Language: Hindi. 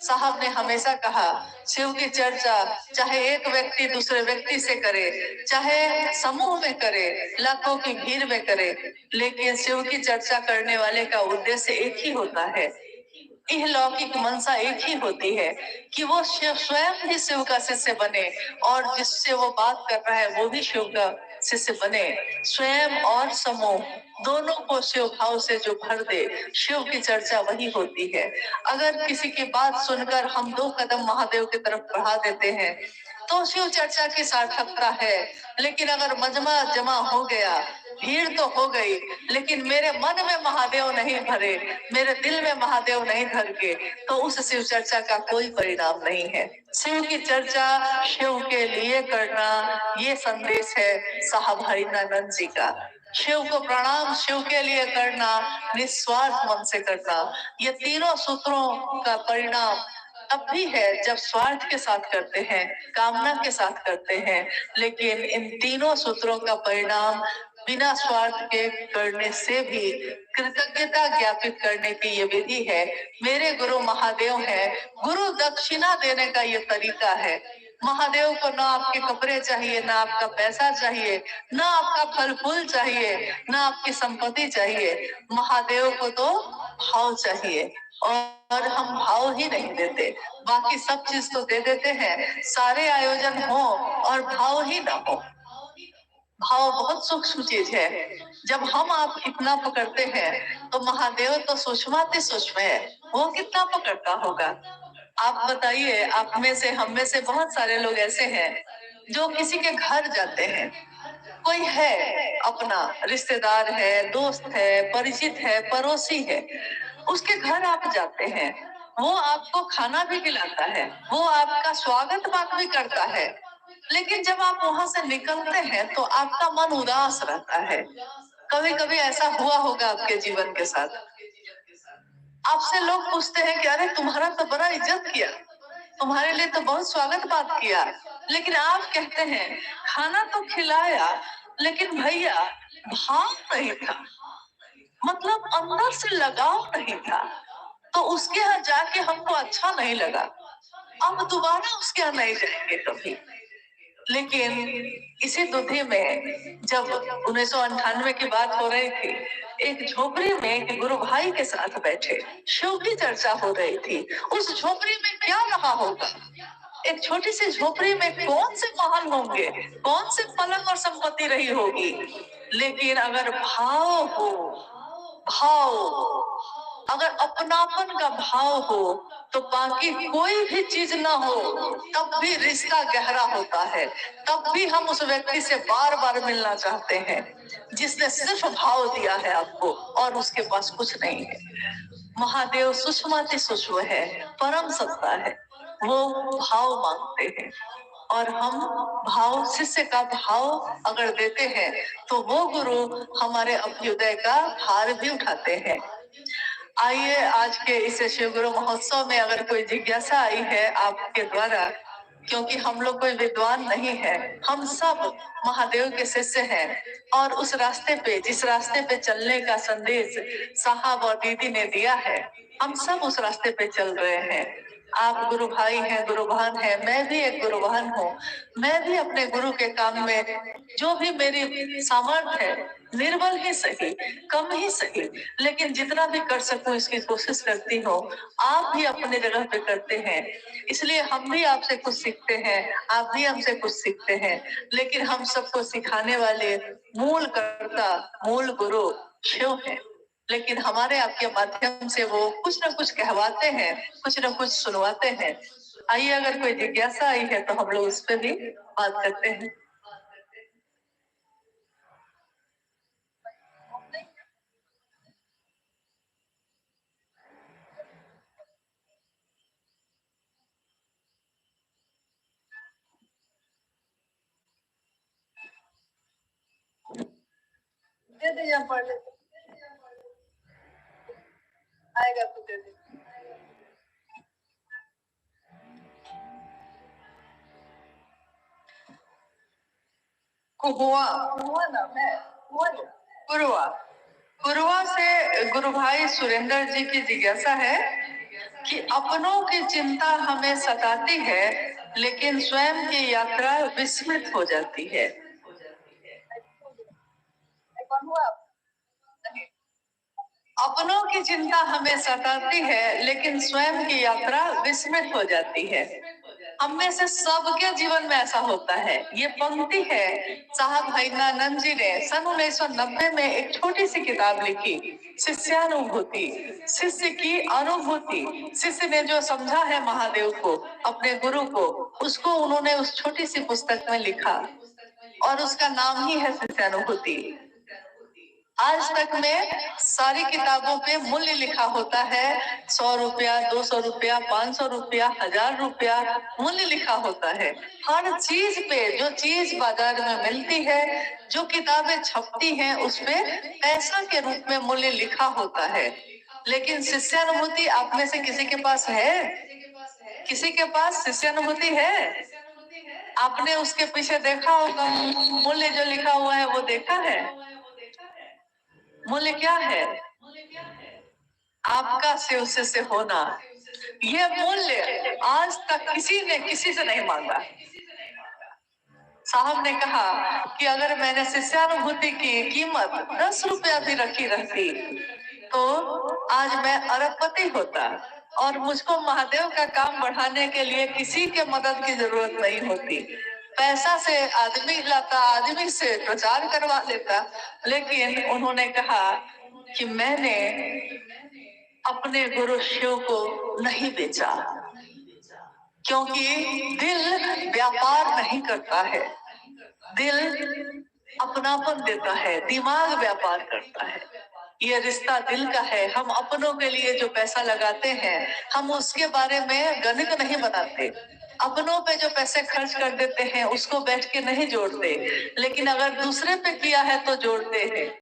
साहब ने हमेशा कहा, शिव की चर्चा चाहे एक व्यक्ति दूसरे व्यक्ति से करे, चाहे समूह में करे, लाखों की भीड़ में करे, लेकिन शिव की चर्चा करने वाले का उद्देश्य एक ही होता है। यह लौकिक मनसा एक ही होती है कि वो शिव स्वयं ही शिव का शिष्य बने और जिससे वो बात कर रहा है वो भी शिव का शिष्य बने। स्वयं और समूह दोनों को शिव भाव से जो भर दे, शिव की चर्चा वही होती है। अगर किसी की बात सुनकर हम 2 कदम महादेव की तरफ बढ़ा देते हैं तो शिव चर्चा की सार्थकता है। लेकिन अगर मजमा जमा हो गया, भीड़ तो हो गई, लेकिन मेरे मन में महादेव नहीं भरे, मेरे दिल में महादेव नहीं धर के, तो उस शिव चर्चा का कोई परिणाम नहीं है। शिव की चर्चा शिव के लिए करना, ये संदेश है साहब हरिनानंद जी का। शिव को प्रणाम शिव के लिए करना, निस्वार्थ मन से करना, ये तीनों सूत्रों का परिणाम तब भी है जब स्वार्थ के साथ करते हैं, कामना के साथ करते हैं। लेकिन इन तीनों सूत्रों का परिणाम बिना स्वार्थ के करने से भी कृतज्ञता ज्ञापित करने की ये विधि है। मेरे गुरु महादेव हैं, गुरु दक्षिणा देने का ये तरीका है। महादेव को ना आपके कपड़े चाहिए, ना आपका पैसा चाहिए, ना आपका फल फूल चाहिए, ना आपकी संपत्ति चाहिए। महादेव को तो भाव चाहिए और हम भाव ही नहीं देते, बाकी सब चीज तो दे देते हैं। सारे आयोजन हो और भाव ही ना हो। भाव बहुत सूक्ष्म चीज है। जब हम आप कितना पकड़ते हैं तो महादेव तो सूक्ष्माति सूक्ष्म है, वो कितना पकड़ता होगा। आप बताइए, आप में से हम में से बहुत सारे लोग ऐसे हैं जो किसी के घर जाते हैं, कोई है अपना रिश्तेदार है, दोस्त है, परिचित है, पड़ोसी है, उसके घर आप जाते हैं, वो आपको खाना भी खिलाता है, वो आपका स्वागत बात भी करता है, लेकिन जब आप वहां से निकलते हैं तो आपका मन उदास रहता है। कभी कभी ऐसा हुआ होगा आपके जीवन के साथ। आपसे लोग पूछते हैं कि अरे तुम्हारा तो बड़ा इज्जत किया, तुम्हारे लिए तो बहुत स्वागत बात किया, लेकिन आप कहते हैं खाना तो खिलाया लेकिन भैया भाव नहीं था, मतलब अंदर से लगाव नहीं था, तो उसके यहाँ जाके हमको अच्छा नहीं लगा, अब दोबारा उसके यहाँ नहीं जाएंगे कभी। लेकिन इसी दुधी में जब 1998 की बात हो रही थी, एक झोपड़ी में एक गुरु भाई के साथ बैठे शिव की चर्चा हो रही थी। उस झोपड़ी में क्या रहा होगा? एक छोटी सी झोपड़ी में कौन से महल होंगे, कौन से पलंग और संपत्ति रही होगी, लेकिन अगर भाव हो, भाव अगर अपनापन का भाव हो तो बाकी कोई भी चीज ना हो तब भी रिश्ता गहरा होता है, तब भी हम उस व्यक्ति से बार बार मिलना चाहते हैं जिसने सिर्फ भाव दिया है आपको और उसके पास कुछ नहीं है। महादेव सूक्ष्माति सूक्ष्म है, परम सत्ता है, वो भाव मांगते हैं और हम भाव, शिष्य का भाव अगर देते हैं तो वो गुरु हमारे अभ्युदय का भार भी उठाते हैं। आइए आज के इस शिव गुरु महोत्सव में अगर कोई जिज्ञासा आई है आपके द्वारा, क्योंकि हम लोग कोई विद्वान नहीं है, हम सब महादेव के शिष्य हैं और उस रास्ते पे, जिस रास्ते पे चलने का संदेश साहब और दीदी ने दिया है, हम सब उस रास्ते पे चल रहे हैं। आप गुरु भाई हैं, गुरु बहन हैं, मैं भी एक गुरु बहन हूँ। मैं भी अपने गुरु के काम में जो भी मेरी सामर्थ्य है, निर्बल ही सही, कम ही सही, लेकिन जितना भी कर सकूं इसकी कोशिश करती हूँ। आप भी अपने जगह पे करते हैं, इसलिए हम भी आपसे कुछ सीखते हैं, आप भी हमसे कुछ सीखते हैं, लेकिन हम सबको सिखाने वाले मूल कर्ता, मूल गुरु शिव है। लेकिन हमारे आपके माध्यम से वो कुछ न कुछ कहवाते हैं, कुछ न कुछ सुनवाते हैं। आइए अगर कोई जिज्ञासा आई है तो हम लोग उस पर भी बात करते हैं। दे दे, यहाँ पढ़ लेते, आएगा तो दे दे। कुहुआ, कुहुआ नाम है, कुरुआ, कुरुआ से गुरु भाई सुरेंद्र जी की जिज्ञासा है कि अपनों की चिंता हमें सताती है, लेकिन स्वयं की यात्रा विस्मृत हो जाती है। अपनों की चिंता हमें सताती है, लेकिन स्वयं की यात्रा विस्मृत हो जाती है। हम में से सबके जीवन में ऐसा होता है। ये पंक्ति है, साहब भैरवानंद जी ने सन 1990 में एक छोटी सी किताब लिखी, शिष्यानुभूति, शिष्य की अनुभूति। शिष्य ने जो समझा है महादेव को, अपने गुरु को, उसको उन्होंने उस छोटी सी पुस्तक में लिखा और उसका नाम ही है शिष्यानुभूति। आज तक में सारी किताबों पे मूल्य लिखा होता है, 100 रुपया, 200 रुपया, 500 रुपया, 1000 रुपया मूल्य लिखा होता है। हर चीज पे, जो चीज बाजार में मिलती है, जो किताबें छपती हैं, उस पे पैसा के रूप में मूल्य लिखा होता है। लेकिन शिष्यानुभूति आप में से किसी के पास है? किसी के पास शिष्यानुभूति है? आपने उसके पीछे देखा होगा, मूल्य जो लिखा हुआ है वो देखा है? मूल्य क्या है? आपका शिव से होना। ये मूल्य आज तक किसी ने किसी से नहीं मांगा। साहब ने कहा कि अगर मैंने शिष्यानुभूति की कीमत 10 रुपया भी रखी रहती तो आज मैं अरबपति होता और मुझको महादेव का काम बढ़ाने के लिए किसी के मदद की जरूरत नहीं होती। पैसा से आदमी लाता, आदमी से प्रचार करवा लेता, लेकिन उन्होंने कहा कि मैंने अपने गुरु शिव को नहीं बेचा, क्योंकि दिल व्यापार नहीं करता है। दिल अपनापन देता है, दिमाग व्यापार करता है। ये रिश्ता दिल का है। हम अपनों के लिए जो पैसा लगाते हैं, हम उसके बारे में गणित नहीं बनाते। अपनों पे जो पैसे खर्च कर देते हैं उसको बैठ के नहीं जोड़ते, लेकिन अगर दूसरे पे किया है तो जोड़ते हैं।